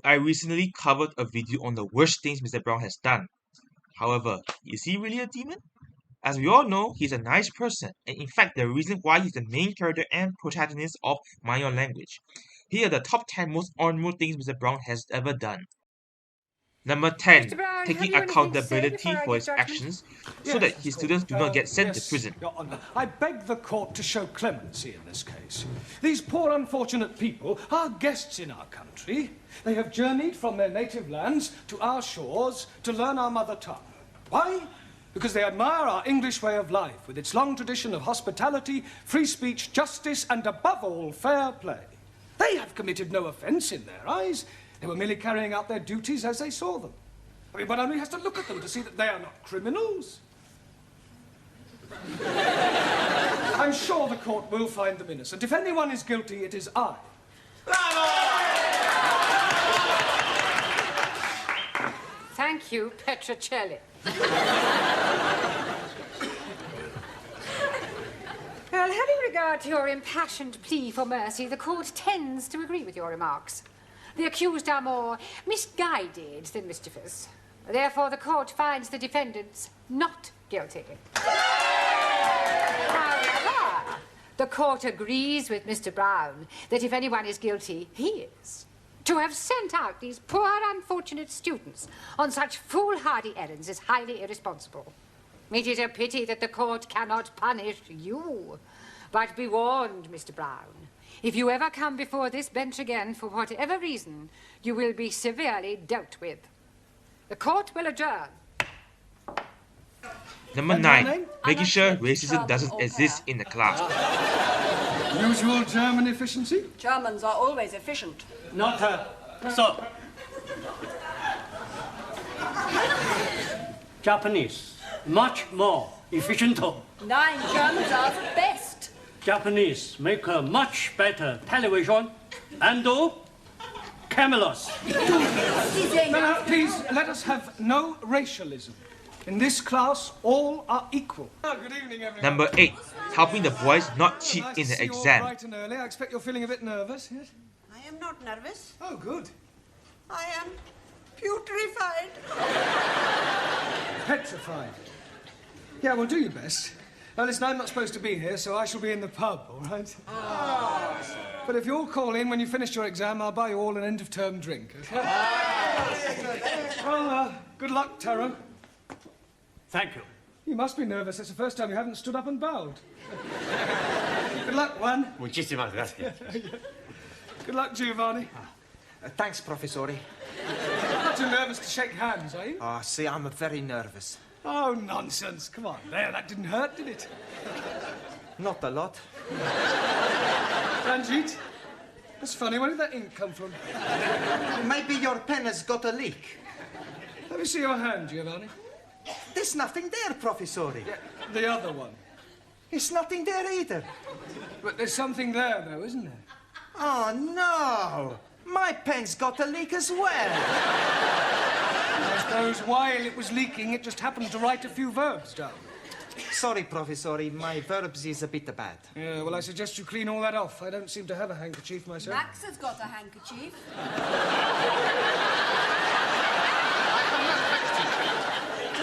I recently covered a video on the worst things Mr. Brown has done. However, is he really a demon? As we all know, he's a nice person, and in fact the reason why he's the main character and protagonist of Mind Your Language. Here are the top 10 most honorable things Mr. Brown has ever done. Number 10. Mr. Brown, have Taking you anything to say accountability before I for give his judgment? actions so Yes, that of his course. students do not get sent to Yes, prison. Your Honour, I beg the court to show clemency in this case. These poor unfortunate people are guests in our country. They have journeyed from their native lands to our shores to learn our mother tongue. Why? Because they admire our English way of life, with its long tradition of hospitality, free speech, justice, and above all, fair play. They have committed no offence in their eyes. They were merely carrying out their duties as they saw them. I mean, one only has to look at them to see that they are not criminals. I'm sure the court will find them innocent. If anyone is guilty, it is I. Thank you, Petrocelli. Well, having regard to your impassioned plea for mercy, the court tends to agree with your remarks. The accused are more misguided than mischievous. Therefore, the court finds the defendants not guilty. However, the court agrees with Mr. Brown that if anyone is guilty, he is. To have sent out these poor, unfortunate students on such foolhardy errands is highly irresponsible. It is a pity that the court cannot punish you. But be warned, Mr. Brown. If you ever come before this bench again, for whatever reason, you will be severely dealt with. The court will adjourn. Number 9. Making sure racism doesn't exist in the class. Usual German efficiency? Germans are always efficient. Not her. So. Japanese, much more efficient. 9 Germans are the best. Japanese make a much better television and do cameras. No, please, let us have no racialism. In this class, all are equal. Good evening, everyone. Number 8. Helping the boys not cheat Nice in to the see you all exam. bright and early. I expect you're feeling a bit nervous, yes? I am not nervous. Oh, good. I am putrefied. Petrified. Yeah, well, do your best. Now, listen, I'm not supposed to be here, so I shall be in the pub, all right? Oh. But if you'll call in when you finish your exam, I'll buy you all an end-of-term drink. Okay? Well, good luck, Taro. Thank you. You must be nervous. It's the first time you haven't stood up and bowed. Good luck, Juan. Muchísimas gracias. Good luck, Giovanni. Thanks, Professore. Not too nervous to shake hands, are you? Oh, see, I'm very nervous. Oh, nonsense. Come on. There, that didn't hurt, did it? Not a lot. Ranjit, that's funny. Where did that ink come from? Maybe your pen has got a leak. Let me see your hand, Giovanni. There's nothing there, Professore. Yeah, the other one. There's nothing there either. But there's something there, though, isn't there? Oh, no. My pen's got a leak as well. I suppose while it was leaking, it just happened to write a few verbs down. Sorry, Professore, my verbs is a bit bad. Yeah, well, I suggest you clean all that off. I don't seem to have a handkerchief myself. Max has got a handkerchief.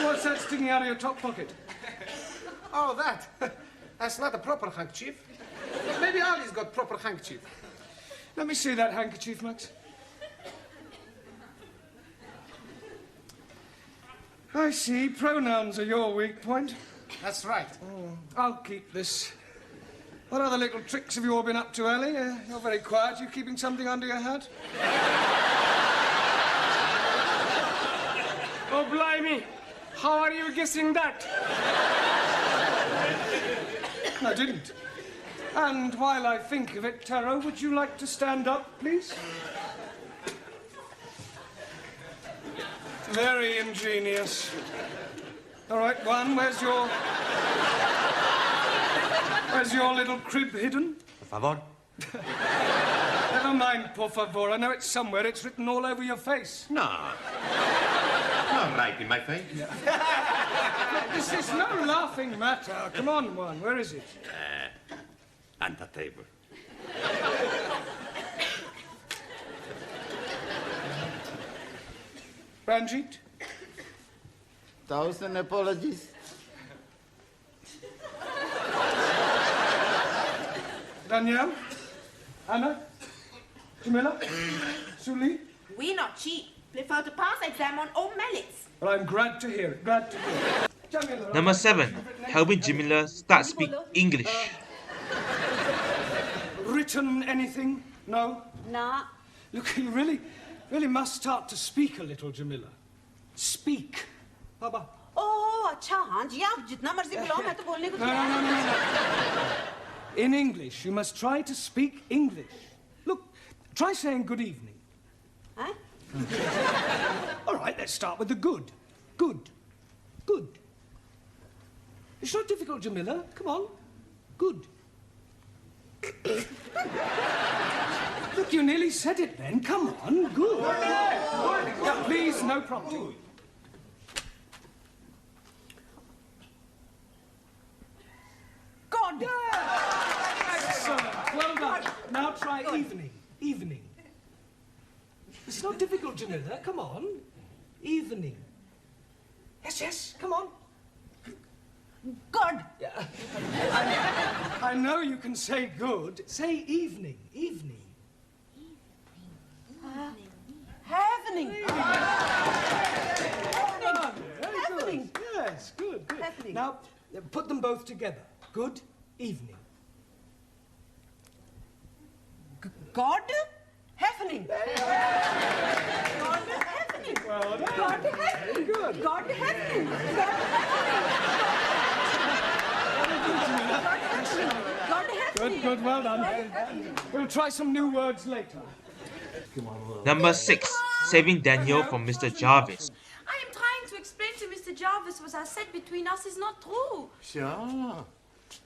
What's that sticking out of your top pocket? Oh, that. That's not a proper handkerchief. Maybe Ali's got proper handkerchief. Let me see that handkerchief, Max. I see. Pronouns are your weak point. That's right. I'll keep this. What other little tricks have you all been up to, Ellie? You're very quiet. You keeping something under your hat? Oh, blimey! How are you guessing that? I didn't. And while I think of it, Taro, would you like to stand up, please? Very ingenious. All right, Juan, where's your little crib hidden? Por favor. Never mind, por favor. I know it's somewhere. It's written all over your face. No. Not right in my face. This is no laughing matter. Come on, Juan. Where is it? On the table. Ranjit? 1,000 apologies. Danielle? Anna? Jamila? Suli? We not cheap. Prefer to pass exam on all merits. Well, I'm glad to hear it. Glad to hear it. Jamila, Number 7. Helping Jamila start speak English. written anything? No? Nah. Look, you really must start to speak a little, Jamila. Speak. Baba. Oh, अच्छा हाँ जी आप जितना मर्जी बुलाओ मैं तो बोलने को तैयार हूँ। No. In English, you must try to speak English. Look, try saying good evening. Huh? All right, let's start with the good. Good. Good. It's not difficult, Jamila. Come on. Good. Look, you nearly said it then. Come on. Good. Yeah, please, no prompting. God. Excellent. Well done. Now try evening. Evening. It's not difficult, Jamila. Come on. Evening. Yes, yes. Come on. God. Yeah. I know you can say good. Say evening. Evening. Happening. Happening. Yes, good, good. Happening. Now, put them both together. Good evening. God. Happening. God happening. Well done. God happening. Good. God happening. God happening. Good, good, well done. We'll try some new words later. Number 6. Saving Daniel from Mr. Jarvis. I am trying to explain to Mr. Jarvis what I said between us is not true. Sure.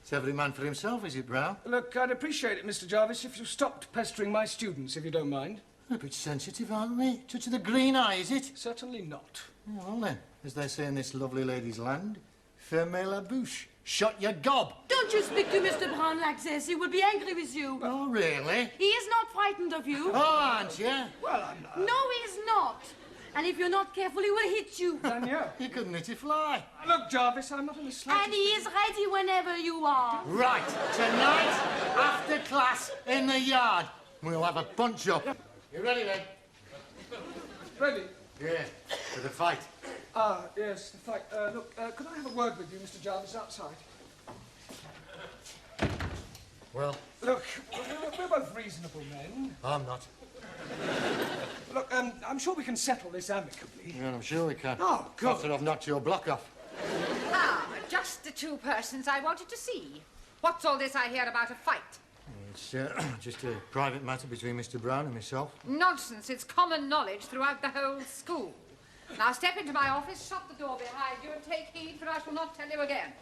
It's every man for himself, is it, Brown? Look, I'd appreciate it, Mr. Jarvis, if you stopped pestering my students, if you don't mind. A bit sensitive, aren't we? Touch of the green eye, is it? Certainly not. Well then, as they say in this lovely lady's land, fermez la bouche. Shut your gob. Don't you speak to Mr. Brown like this. He will be angry with you. Oh, really? He is not frightened of you. Oh, aren't you? Well, I'm not. No, he is not. And if you're not careful, he will hit you. Danielle. You couldn't hit a fly. Look, Jarvis, I'm not in the slightest... And he is ready whenever you are. Right, tonight, after class, in the yard, we'll have a punch-up. You ready, then? Ready? Yeah, for the fight. Ah, yes, the fight. Look, could I have a word with you, Mr. Jarvis, outside? Well, Look, we're both reasonable men. I'm not. Look, I'm sure we can settle this amicably. Yeah, I'm sure we can. Oh, good. After I've knocked your block off. Ah, just the two persons I wanted to see. What's all this I hear about a fight? It's just a private matter between Mr. Brown and myself. Nonsense. It's common knowledge throughout the whole school. Now step into my office, shut the door behind you, and take heed, for I shall not tell you again.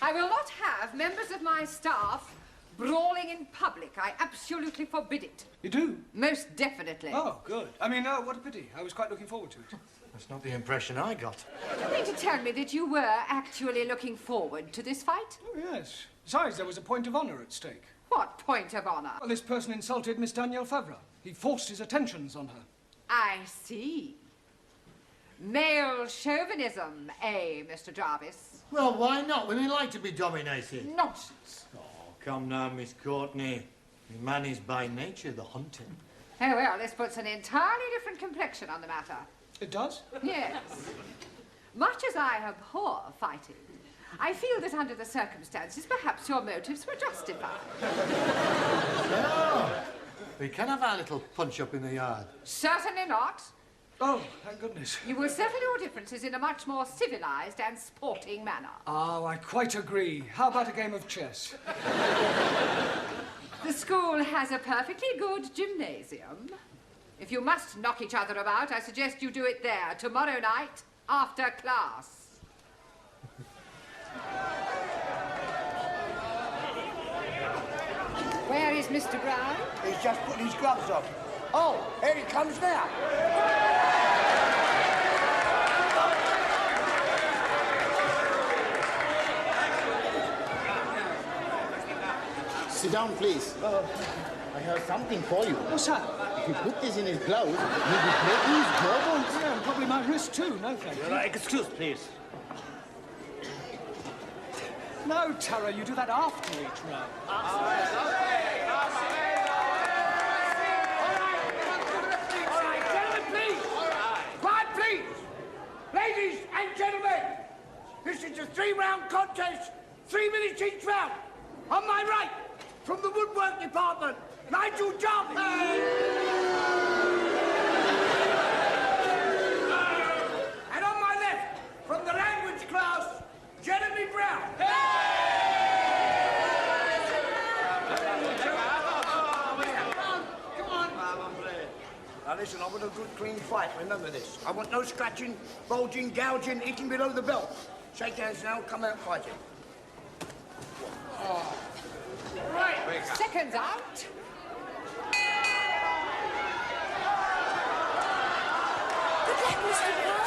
I will not have members of my staff brawling in public. I absolutely forbid it. You do? Most definitely. Oh, good. I mean, what a pity. I was quite looking forward to it. That's not the impression I got. Do you mean to tell me that you were actually looking forward to this fight? Oh, yes. Besides, there was a point of honour at stake. What point of honour? Well, this person insulted Miss Danielle Favre. He forced his attentions on her. I see. Male chauvinism, eh, Mr. Jarvis? Well, why not? Women like to be dominated. Nonsense. Oh, come now, Miss Courtney. The man is by nature the hunter. Oh, well, this puts an entirely different complexion on the matter. It does? Yes. Much as I abhor fighting, I feel that under the circumstances, perhaps your motives were justified. No. We can have our little punch-up in the yard. Certainly not. Oh, thank goodness. You will settle your differences in a much more civilized and sporting manner. Oh, I quite agree. How about a game of chess? The school has a perfectly good gymnasium. If you must knock each other about, I suggest you do it there tomorrow night after class. Where is Mr. Brown? He's just putting his gloves on. Oh, here he comes now. Sit down, please. I have something for you. What's that? If you put this in his blouse, you'll be breaking his jawbones. Yeah, and probably my wrist too. No, thank you. Excuse, please. No, Tara, you do that after each round. All right, gentlemen, please. Quiet, please. Ladies and gentlemen, this is a 3-round contest, 3 minutes each round. On my right, from the woodwork department, Nigel Jarvis. And on my left, from the language class, Jeremy Brown. Now listen, I want a good clean fight, remember this. I want no scratching, bulging, gouging, eating below the belt. Shake hands now, come out fighting. Right, seconds out. Good luck, Mr. Brown.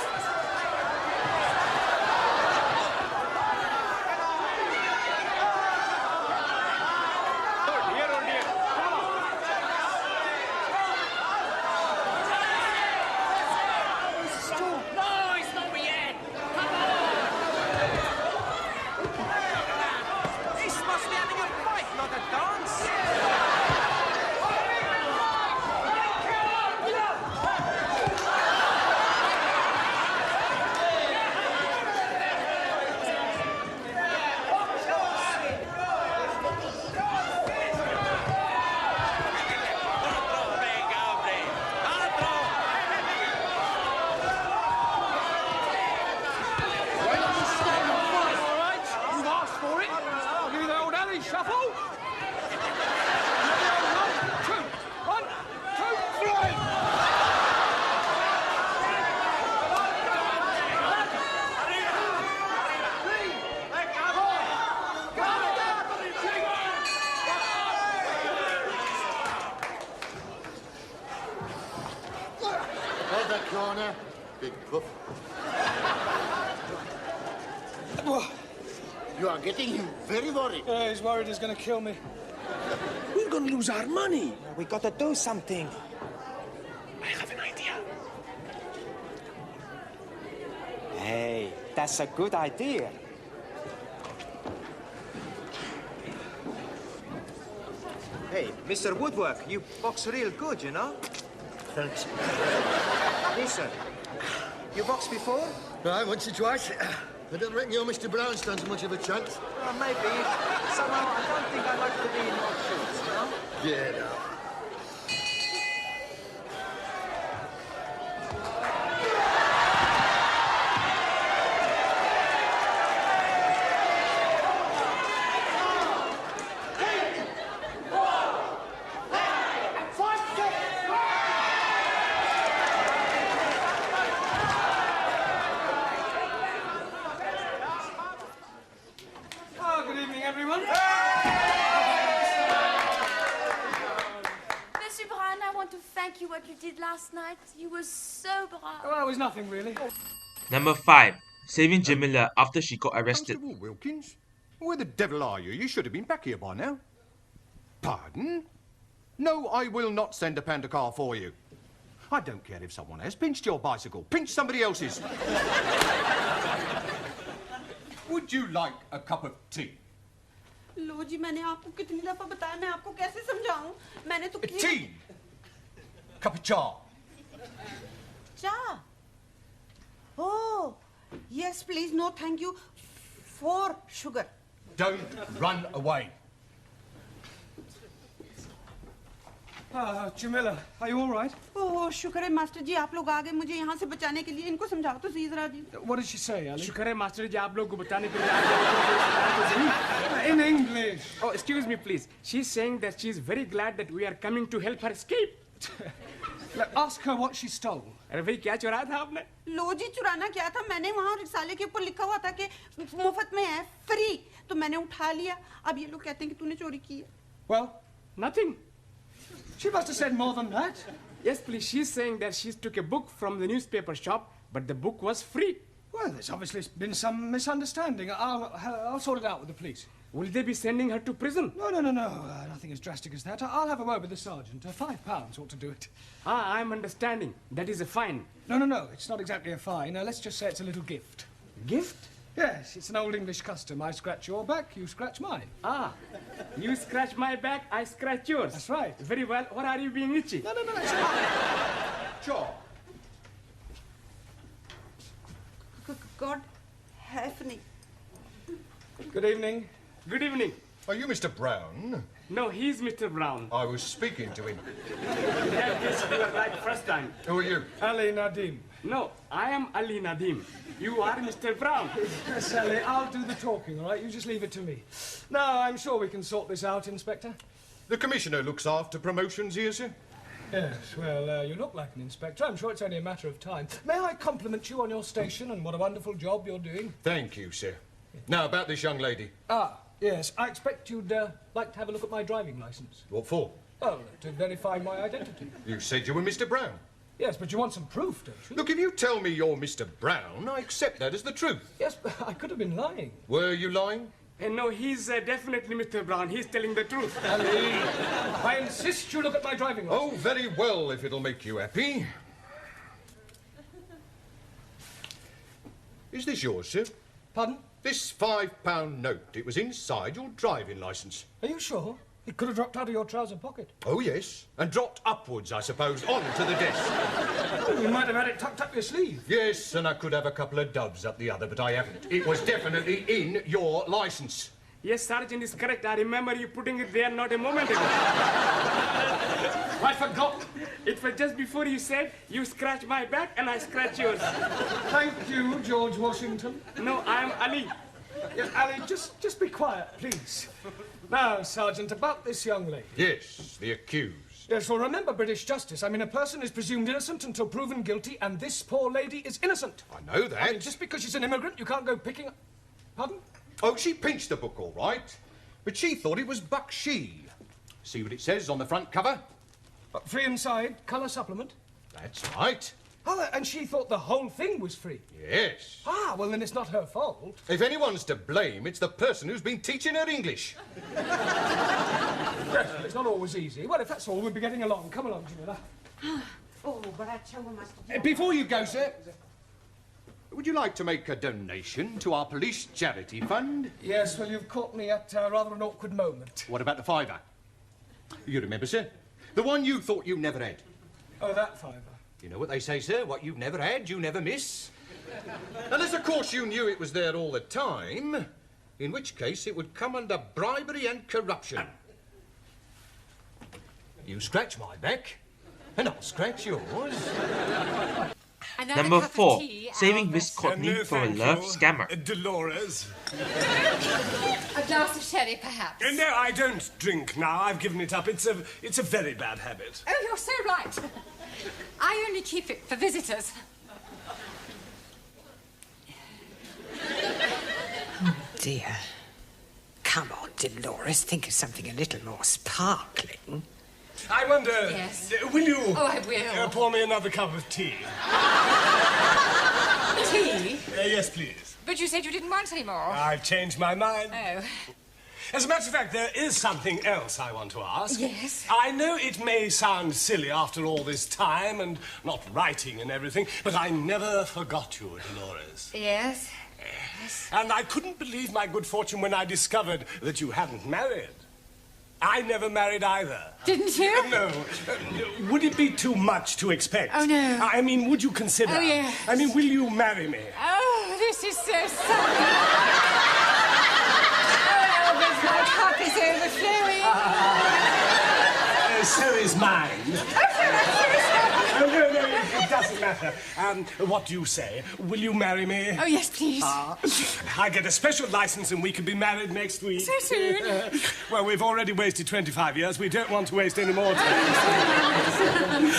Corner, big puff. You are getting him very worried. Yeah, he's worried he's going to kill me. We're going to lose our money. We got to do something. I have an idea. Hey, that's a good idea. Hey, Mr. Woodwork, you box real good, you know? Thanks. Listen, you boxed before? Right, once or twice. I don't reckon your Mr. Brown stands much of a chance. Maybe. Somehow, I don't think I like to be in your shoes, you know? Get out. What you did last night, you were so brave. Well, it was nothing really. Number 5. Saving Jamila after she got arrested. Constable Wilkins? Where the devil are you? You should have been back here by now. Pardon? No, I will not send a panda car for you. I don't care if someone has pinched your bicycle. Pinch somebody else's. Would you like a cup of tea? लो जी मैंने आपको कितनी दफा बताया मैं आपको कैसे समझाऊं मैंने तो Tea. Cup of cha. Cha. Oh, yes, please. No, thank you. 4 sugar. Don't run away. Jamila, are you all right? Oh, शुक्र है मास्टर जी आप लोग आ गए मुझे यहाँ से बचाने के लिए इनको समझाओ तो सही जरा जी. What did she say, Ali? शुक्र है मास्टर जी आप लोग को बचाने के लिए आ गए. In English. Oh, excuse me, please. She's saying that she's very glad that we are coming to help her escape. Look, ask her what she stole. अरे भाई क्या चुराया था आपने? लो जी चुराना क्या था मैंने वहाँ रिसाले के ऊपर लिखा हुआ था कि मुफ्त में है फ्री तो मैंने उठा लिया अब ये लोग कहते हैं कि तूने चोरी की है. Well, nothing. She must have said more than that. Yes, please. She's saying that she took a book from the newspaper shop, but the book was free. Well, there's obviously been some misunderstanding. I'll sort it out with the police. Will they be sending her to prison? No. Nothing as drastic as that. I'll have a word with the sergeant. £5 ought to do it. Ah, I'm understanding. That is a fine. No. It's not exactly a fine. Let's just say it's a little gift. Gift? Yes, it's an old English custom. I scratch your back, you scratch mine. Ah, you scratch my back, I scratch yours. That's right. Very well. What are you being itchy? No, it's not. Sure. God help me. Good evening. Good evening. Are you Mr. Brown? No, he's Mr. Brown. I was speaking to him. Yes, you were right first time. Who are you? Ali Nadim. No, I am Ali Nadim. You are Mr. Brown. Yes, Ali, I'll do the talking, all right? You just leave it to me. No, I'm sure we can sort this out, Inspector. The Commissioner looks after promotions here, sir. Yes, well, you look like an inspector. I'm sure it's only a matter of time. May I compliment you on your station and what a wonderful job you're doing? Thank you, sir. Now, about this young lady. Ah, yes. I expect you'd like to have a look at my driving licence. What for? Oh, to verify my identity. You said you were Mr. Brown. Yes, but you want some proof, don't you? Look, if you tell me you're Mr. Brown, I accept that as the truth. Yes, but I could have been lying. Were you lying? No, he's definitely Mr. Brown. He's telling the truth. Ali, I insist you look at my driving licence. Oh, very well, if it'll make you happy. Is this yours, sir? Pardon? This £5 note. It was inside your driving licence. Are you sure? It could have dropped out of your trouser pocket. Oh, yes. And dropped upwards, I suppose, onto the desk. Oh, you might have had it tucked up your sleeve. Yes, and I could have a couple of doves up the other, but I haven't. It was definitely in your licence. Yes, Sergeant is correct. I remember you putting it there not a moment ago. I forgot. It was just before you said, you scratch my back and I scratch yours. Thank you, George Washington. No, I'm Ali. Yes, Ali, just be quiet, please. Now, Sergeant, about this young lady. Yes, the accused. Yes, well, remember British justice. I mean, a person is presumed innocent until proven guilty, and this poor lady is innocent. I know that. I mean, just because she's an immigrant, you can't go picking... Pardon? Oh, she pinched the book, all right. But she thought it was Bakshi. See what it says on the front cover? Free inside, colour supplement. That's right. Oh, and she thought the whole thing was free. Yes. Ah, well, then it's not her fault. If anyone's to blame, it's the person who's been teaching her English. Yes, it's not always easy. Well, if that's all, we'll be getting along. Come along, Jamila. Oh, but I tell you, Before you go, sir, would you like to make a donation to our police charity fund? Yes, well, you've caught me at rather an awkward moment. What about the £5? You remember, sir? The one you thought you never had. Oh, that £5. You know what they say, sir? What you've never had, you never miss. Unless, of course, you knew it was there all the time, in which case it would come under bribery and corruption. You scratch my back, and I'll scratch yours. Number 4. Saving Miss Courtney from a love scammer. Dolores. A glass of sherry, perhaps? No, I don't drink now. I've given it up. It's a very bad habit. Oh, you're so right. I only keep it for visitors. Dear. Come on, Dolores. Think of something a little more sparkling. I wonder... Yes. Will you... Oh, I will. Pour me another cup of tea. Tea? Yes, please. But you said you didn't want any more. I've changed my mind. Oh. As a matter of fact, there is something else I want to ask. Yes? I know it may sound silly after all this time and not writing and everything, but I never forgot you, Dolores. Yes? And I couldn't believe my good fortune when I discovered that you hadn't married. I never married either. Didn't you? No. Would it be too much to expect? Oh, no. I mean, would you consider? Oh, yes. I mean, will you marry me? Oh, this is so sudden. Oh, Elvis, my cup is overflowing. So is mine. Oh, no, it doesn't matter. What do you say? Will you marry me? Oh, yes, please. I get a special license and we can be married next week. So soon? Well, we've already wasted 25 years. We don't want to waste any more time.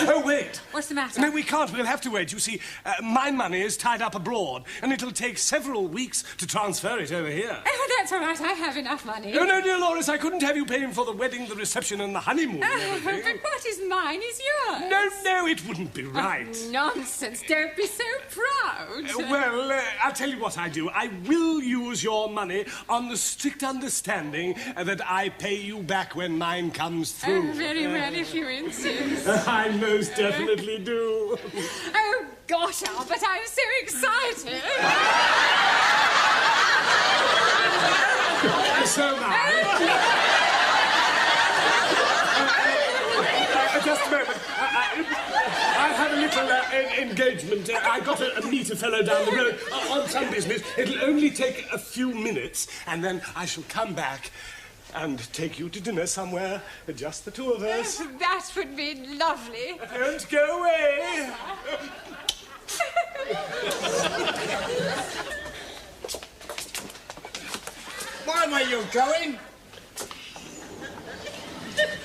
Oh, wait. What's the matter? No, we can't. We'll have to wait. You see, my money is tied up abroad, and it'll take several weeks to transfer it over here. Oh, that's all right. I have enough money. Oh, no, dear Loris, I couldn't have you paying for the wedding, the reception, and the honeymoon. Oh, but what is mine is yours. No, it wouldn't be right. Nonsense. Nonsense, don't be so proud. I'll tell you what I do. I will use your money on the strict understanding that I pay you back when mine comes through. Oh, very well, if you insist. I most definitely do. Oh, gosh, Albert, I'm so excited. So am I. Just a moment. I have a little engagement. I got to meet a fellow down the road on some business. It'll only take a few minutes, and then I shall come back and take you to dinner somewhere, just the two of us. That would be lovely. Don't go away. Why were you going?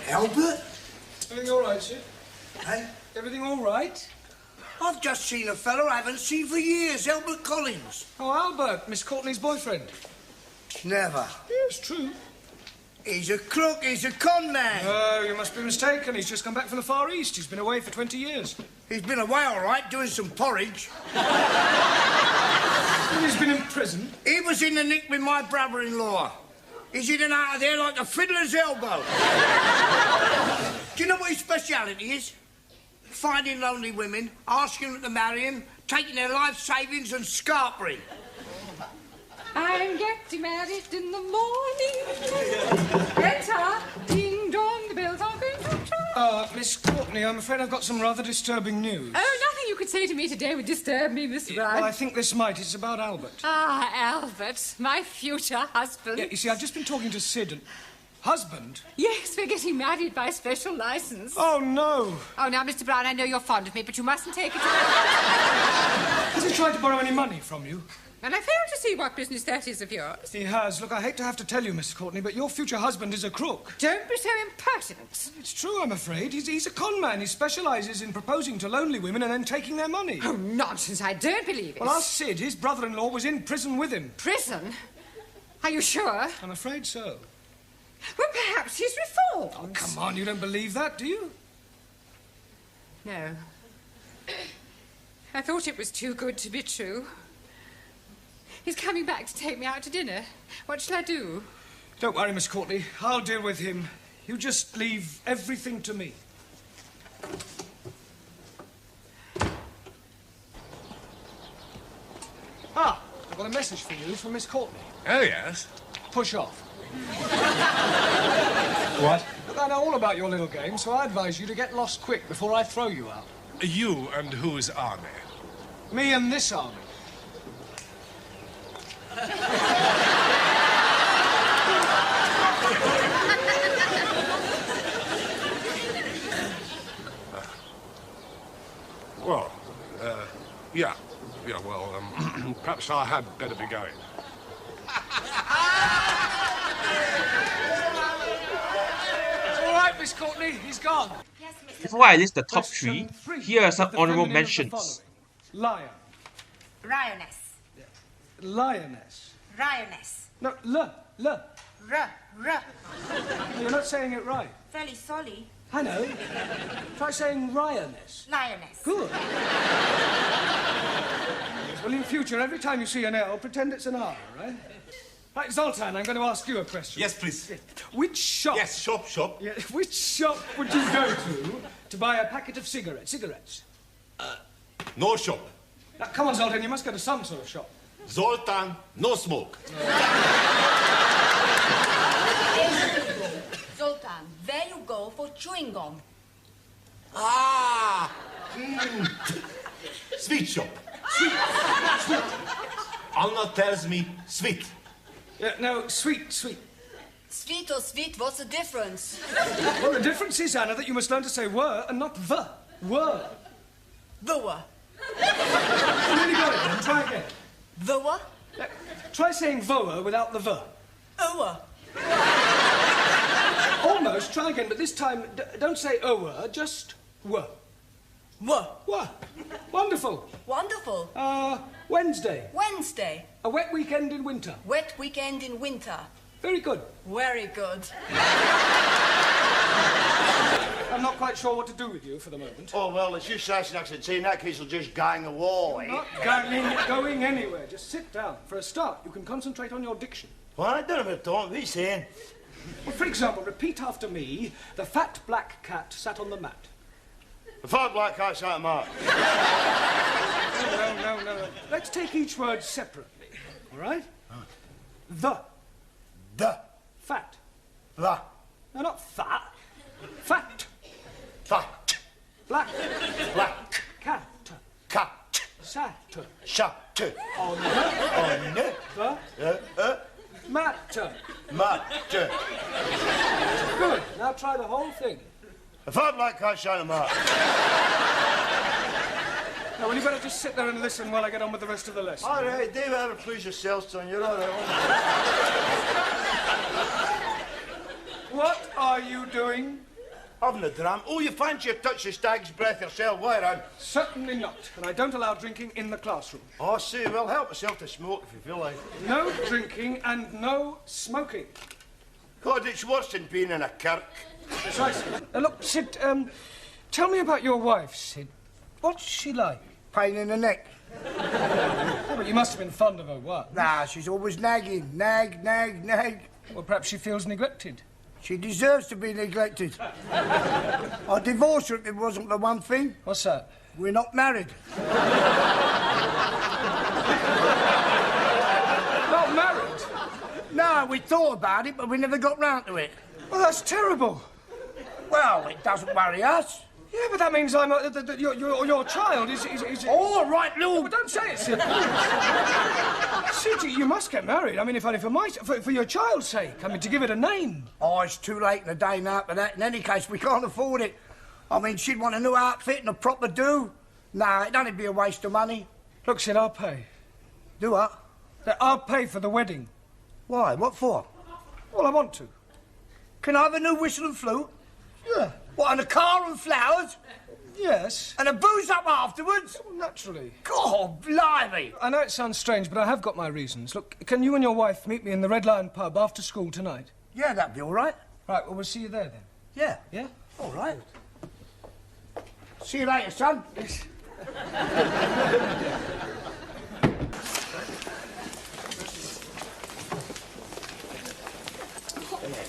Albert? Everything all right, sir? Hey? Everything all right? I've just seen a fellow I haven't seen for years, Albert Collins. Oh, Albert, Miss Courtney's boyfriend. Never. Yes, true. He's a crook, he's a con man. Oh, you must be mistaken. He's just come back from the Far East. He's been away for 20 years. He's been away all right, doing some porridge. And he's been in prison? He was in the nick with my brother-in-law. He's in and out of there like a fiddler's elbow. Do you know what his speciality is? Finding lonely women, asking them to marry him, taking their life savings and scarpering. I'm getting married in the morning. Enter. Ding dong, the bells are going to chime. Miss Courtney, I'm afraid I've got some rather disturbing news. Oh, nothing you could say to me today would disturb me, Miss Brown. Well, I think this might. It's about Albert. Ah, Albert, my future husband. Yeah, you see, I've just been talking to Sid and... Husband? Yes, we're getting married by special license. Oh, no. Oh, now, Mr. Brown, I know you're fond of me, but you mustn't take it. Has he tried to borrow any money from you? And I fail to see what business that is of yours. He has. Look, I hate to have to tell you, Miss Courtney, but your future husband is a crook. Don't be so impertinent. It's true, I'm afraid. He's a con man. He specialises in proposing to lonely women and then taking their money. Oh, nonsense. I don't believe it. Well, ask Sid. His brother-in-law was in prison with him. Prison? Are you sure? I'm afraid so. Well, perhaps he's reformed. Oh, come on. You don't believe that, do you? No. I thought it was too good to be true. He's coming back to take me out to dinner. What shall I do? Don't worry, Miss Courtney. I'll deal with him. You just leave everything to me. Ah, I've got a message for you from Miss Courtney. Oh, yes? Push off. What? Look, I know all about your little game, so I advise you to get lost quick before I throw you out. You and whose army? Me and this army. Well, yeah. Yeah, well, perhaps I had better be going. It's all right, Miss Courtney. He's gone. Before I list the top three, here are some honourable mentions. Lion. Lioness. Lioness. Lioness. No, l. R. You're not saying it right. Fairly sorry. I know. Try saying Rioness. Lioness. Good. Yes, well, in future, every time you see an L, pretend it's an R, right? Right, Zoltan, I'm going to ask you a question. Yes, please. Which shop... Yes, shop. Yeah, which shop would you go to buy a packet of cigarettes? No shop. Now, come on, Zoltan, you must go to some sort of shop. Zoltan, no smoke. Zoltan, where you go for chewing gum? Ah! Sweet shop. Sweet. Anna tells me sweet. Yeah, no, sweet. Sweet or sweet, what's the difference? Well, the difference is, Anna, that you must learn to say were and not the. Were. The were. You really got it, then. Try again. The were? Try saying voa without the the. Over. Almost. Try again, but this time, don't say were, just were. Were. Wonderful. Wonderful. Wednesday. Wednesday. A wet weekend in winter. Wet weekend in winter. Very good. Very good. I'm not quite sure what to do with you for the moment. Oh, well, it's you Sassenachs and in that case, will just gang away. Not going anywhere. Just sit down. For a start, you can concentrate on your diction. Well, I don't know what are you saying? Well, for example, repeat after me. The fat black cat sat on the mat. The fat black cat sat on the mat. No. Let's take each word separately, all right? The. Fat. The. No, not fat. Fat. Fat. Black. Black. Cat. Cat. Sat. Shut. On the. Mat. Mat. Good. Now try the whole thing. The fat black cat sat on the mat. Now, well, you better just sit there and listen while I get on with the rest of the lesson. All right, David, ever please yourself, son. You're all right. What are you doing? Having a dram. Oh, you fancy a touch of stag's breath yourself, why, Ron? Certainly not. And I don't allow drinking in the classroom. Oh, see, well, help yourself to smoke if you feel like. No drinking and no smoking. God, it's worse than being in a kirk. Precisely. Look, Sid, tell me about your wife, Sid. What's she like? Pain in the neck. Oh, but you must have been fond of her, what? Nah, she's always nagging. Nag. Well, perhaps she feels neglected. She deserves to be neglected. I'd divorce her if it wasn't the one thing. What's that? We're not married. Not married? No, we thought about it, but we never got round to it. Well, that's terrible. Well, it doesn't worry us. Yeah, but that means your child is... All right, Lou. Well, don't say it, Sid. Sid, you must get married. I mean, if only for your child's sake. I mean, to give it a name. Oh, it's too late in the day now for that. In any case, we can't afford it. I mean, she'd want a new outfit and a proper do. Nah, it'd only be a waste of money. Look, Sid, I'll pay. Do what? I'll pay for the wedding. Why? What for? Well, I want to. Can I have a new whistle and flute? Yeah. What, and a car and flowers? Yes. And a booze up afterwards? Well, naturally. God, blimey! I know it sounds strange, but I have got my reasons. Look, can you and your wife meet me in the Red Lion pub after school tonight? Yeah, that'd be all right. Right, well, we'll see you there then. Yeah. Yeah? All right. See you later, son.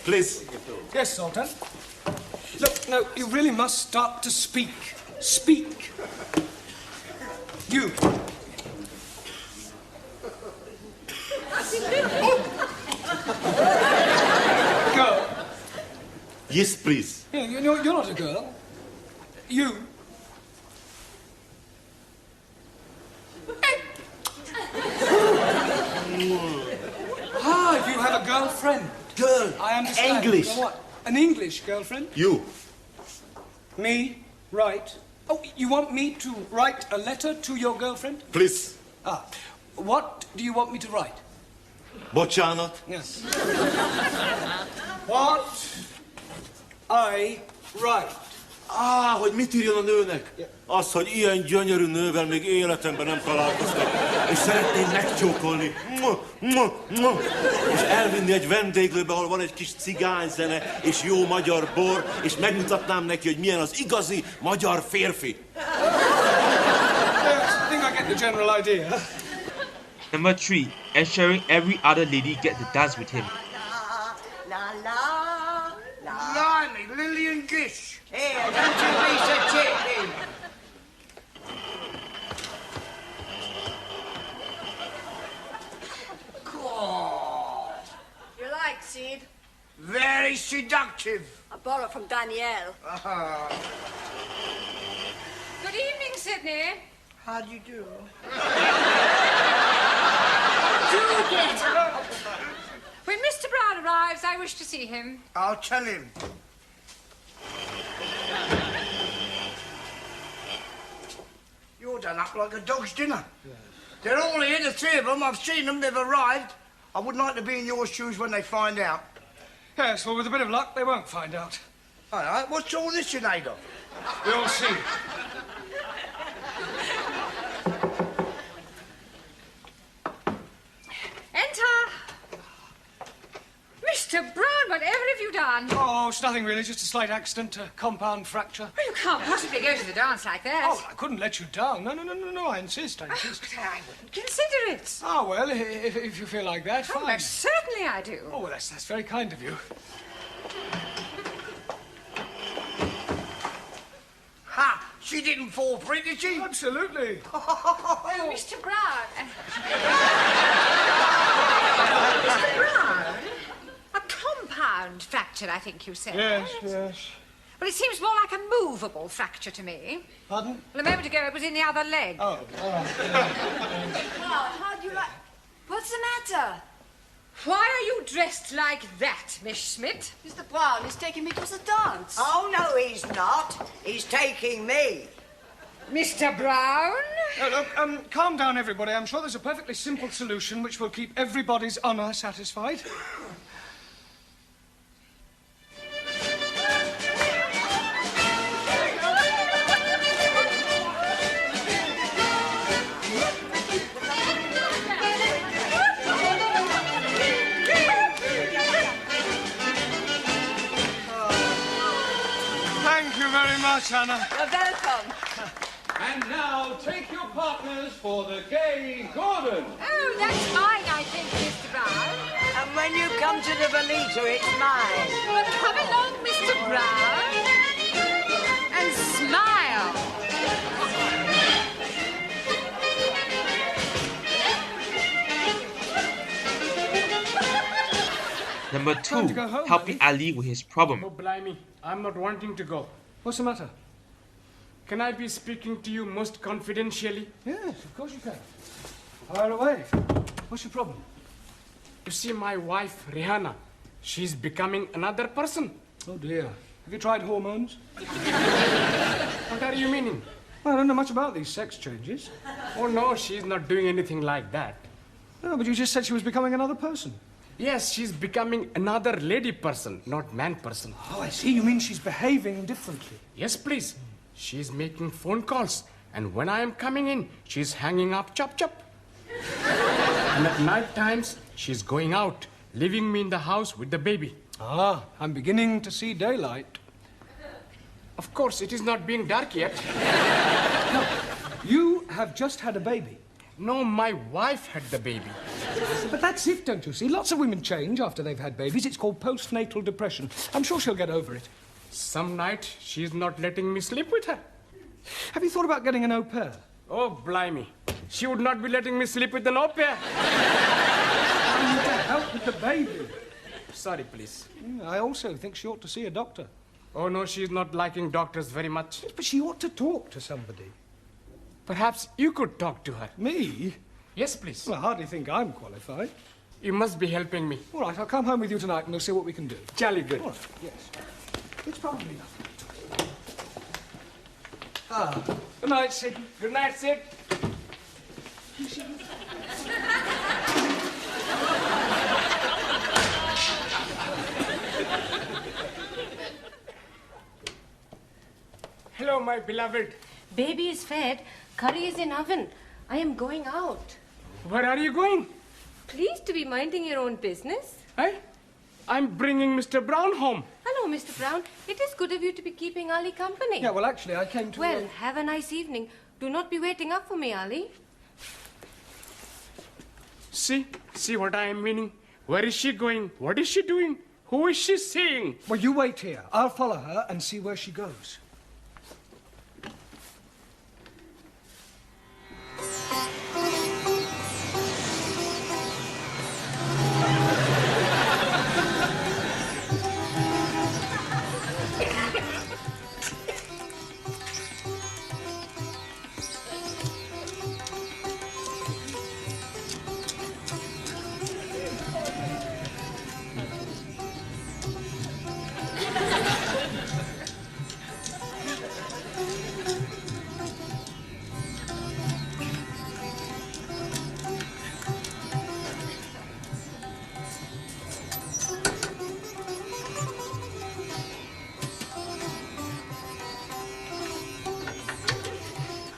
Please. Yes, Sultan. Look, no, you really must start to speak. Speak. You. Girl. Yes, please. Yeah, you're not a girl. You. Ah, you have a girlfriend. Girl. I understand. English. What? An English girlfriend? You. Me? Right. Oh, you want me to write a letter to your girlfriend? Please. Ah. What do you want me to write? Bocsánat. Yes. What I write. Hogy mit írjon a nőnek? Az, hogy ilyen gyönyörű nővel még életemben nem találkoztam, és szeretném megcsókolni, és elvinni egy vendéglőbe, ahol van egy kis cigányzene, és jó magyar bor, és megmutatnám neki, hogy milyen az igazi magyar férfi. Yes, I think I get the general idea. Number 3. Ensuring every other lady get to dance with him. Blimey, Lillian Gish. Here, don't you be so chippy. God. You like, Sid? Very seductive. I borrowed from Danielle. Good evening, Sydney. How do you do? Do get up. When Mr. Brown arrives, I wish to see him. I'll tell him. You're done up like a dog's dinner. Yes. They're all here, the three of them. I've seen them, they've arrived. I wouldn't like to be in your shoes when they find out. Yes, well, with a bit of luck, they won't find out. All right, what's all this you made of? We'll see. Enter. Mr. Brown, whatever have you done? Brown? Oh, it's nothing really, just a slight accident, a compound fracture. Well, you can't possibly go to the dance like that. Oh, I couldn't let you down. No, I insist. But I wouldn't consider it. Oh, well, if you feel like that, fine. Oh, most certainly I do. Oh, well, that's very kind of you. Ha! She didn't fall for it, did she? Absolutely. Oh, Mr. Brown. Mr. Brown? A compound fracture, I think you said. Yes. Well, it seems more like a movable fracture to me. Pardon? Well, a moment ago it was in the other leg. Oh, all right. Well, how do you like... What's the matter? Why are you dressed like that, Miss Schmidt? Mr. Brown is taking me to the dance. Oh, no, he's not. He's taking me. Mr. Brown? Look, calm down, everybody. I'm sure there's a perfectly simple solution which will keep everybody's honour satisfied. Thank you very much, Anna. You're welcome. And now, take your partners for the gay Gordon. Oh, that's mine, I think, Mr. Brown. And when you come to the Bonita, it's mine. Well, come along, Mr. Brown, and smile. Number Time to 2, go home, helping Ali with his problem. Oh, blimey, I'm not wanting to go. What's the matter? Can I be speaking to you most confidentially? Yes, of course you can. Fire away. What's your problem? You see, my wife, Rihanna, she's becoming another person. Oh, dear. Have you tried hormones? What are you meaning? Well, I don't know much about these sex changes. Oh, no, she's not doing anything like that. No, but you just said she was becoming another person. Yes, she's becoming another lady person, not man person. Oh, I see. You mean she's behaving differently? Yes, please. She's making phone calls, and when I am coming in, she's hanging up chop chop. And at night times, she's going out, leaving me in the house with the baby. Ah, I'm beginning to see daylight. Of course, it is not being dark yet. No, you have just had a baby. No, my wife had the baby. But that's it, don't you see? Lots of women change after they've had babies. It's called postnatal depression. I'm sure she'll get over it. Some night, she's not letting me sleep with her. Have you thought about getting an au pair? Oh, blimey. She would not be letting me sleep with an au pair. I need to help with the baby. Sorry, please. I also think she ought to see a doctor. Oh, no, she's not liking doctors very much. But she ought to talk to somebody. Perhaps you could talk to her. Me? Yes, please. Well, I hardly think I'm qualified. You must be helping me. All right, I'll come home with you tonight and we'll see what we can do. Jolly good. All right, yes. It's probably nothing. Ah, good night, Sid. Good night, Sid. Hello, my beloved. Baby is fed. Curry is in oven. I am going out. Where are you going? Please to be minding your own business. Eh? I'm bringing Mr. Brown home. Hello, Mr. Brown. It is good of you to be keeping Ali company. Yeah, well, actually, I came to... Well, have a nice evening. Do not be waiting up for me, Ali. See what I am meaning? Where is she going? What is she doing? Who is she seeing? Well, you wait here. I'll follow her and see where she goes.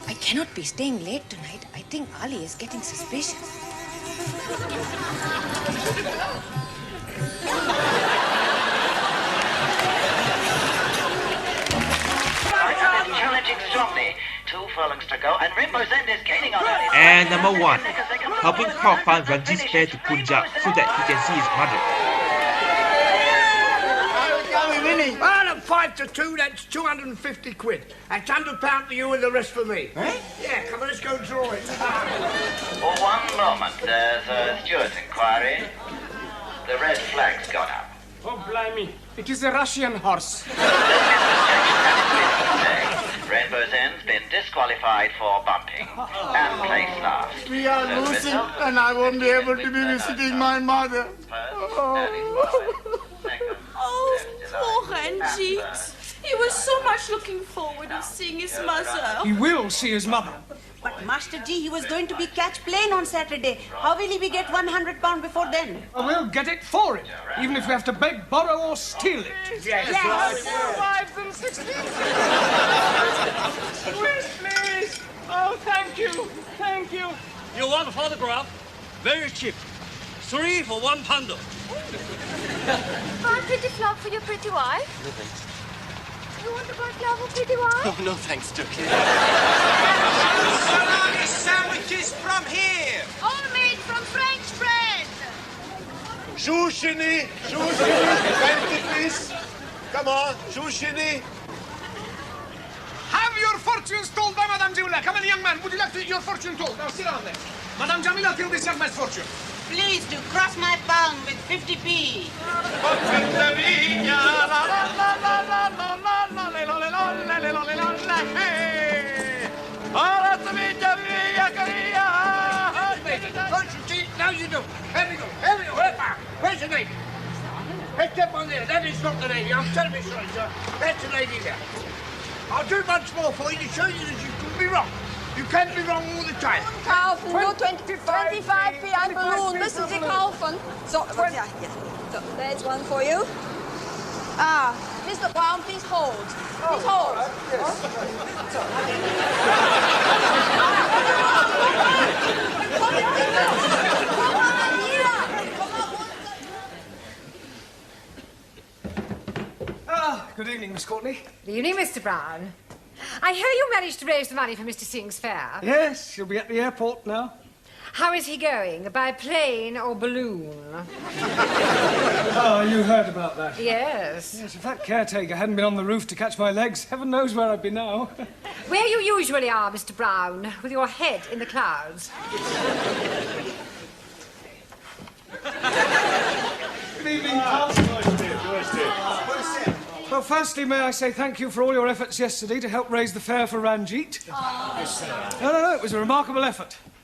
I cannot be staying late tonight. I think Ali is getting suspicious. strongly. 2 furlongs to go, and Rainbow's End is gaining on early. And number 1, helping Carl find Ranjit's fare to Punjab so that he can see his mother. Well, at 5 to 2, that's 250 quid. That's £100 for you and the rest for me. Eh? Yeah, come on, let's go draw it. For one moment, there's a steward's inquiry. The red flag's gone up. Oh, blimey. It is a Russian horse. Rainbow's End's been disqualified for bumping and placed last. We are losing, and I won't be able to be visiting my mother. Oh, poor Ranjit. He was so much looking forward to seeing his mother. He will see his mother. But Master G, he was going to be catch plane on Saturday. How will he get £100 before then? We'll get it for him, even if we have to beg, borrow, or steal it. Yes. 4 wives and 16. Please. Oh, thank you. Thank you. You want a photograph? Very cheap. 3 for £1. Buy a pretty flower for your pretty wife? No thanks. You want to buy a flower for pretty wife? Oh, no thanks, Turkey. Salami sandwiches from here. All made from French bread. Shushini, 20 please. Come on, Shushini. Have your fortunes told by Madame Jamila. Come on, young man. Would you like to your fortune told? Now sit down there. Madame Jamila, tell this young man's fortune. Please do cross my palm with 50p. Now you do. Here we go. Where's the lady? Head up on there. That is not the lady. I'm terribly sorry, sir. That's the lady there. I'll do much more for you to show you that you could be wrong. You can't be wrong all the time. Kaufen, nur 25p ein Balloon. Müssen Sie kaufen. So, ja. So, there's one for you. Ah, Mr. Brown, please hold. Please hold. Good evening, Miss Courtney. Good evening, Mr. Brown. I hear you managed to raise the money for Mr. Singh's fare. Yes, he'll be at the airport now. How is he going? By plane or balloon? Oh, you heard about that? Yes. Yes, if that caretaker hadn't been on the roof to catch my legs, heaven knows where I'd be now. Where you usually are, Mr. Brown, with your head in the clouds. Good evening, Carl. Well, firstly, may I say thank you for all your efforts yesterday to help raise the fare for Ranjit. Oh. No, it was a remarkable effort.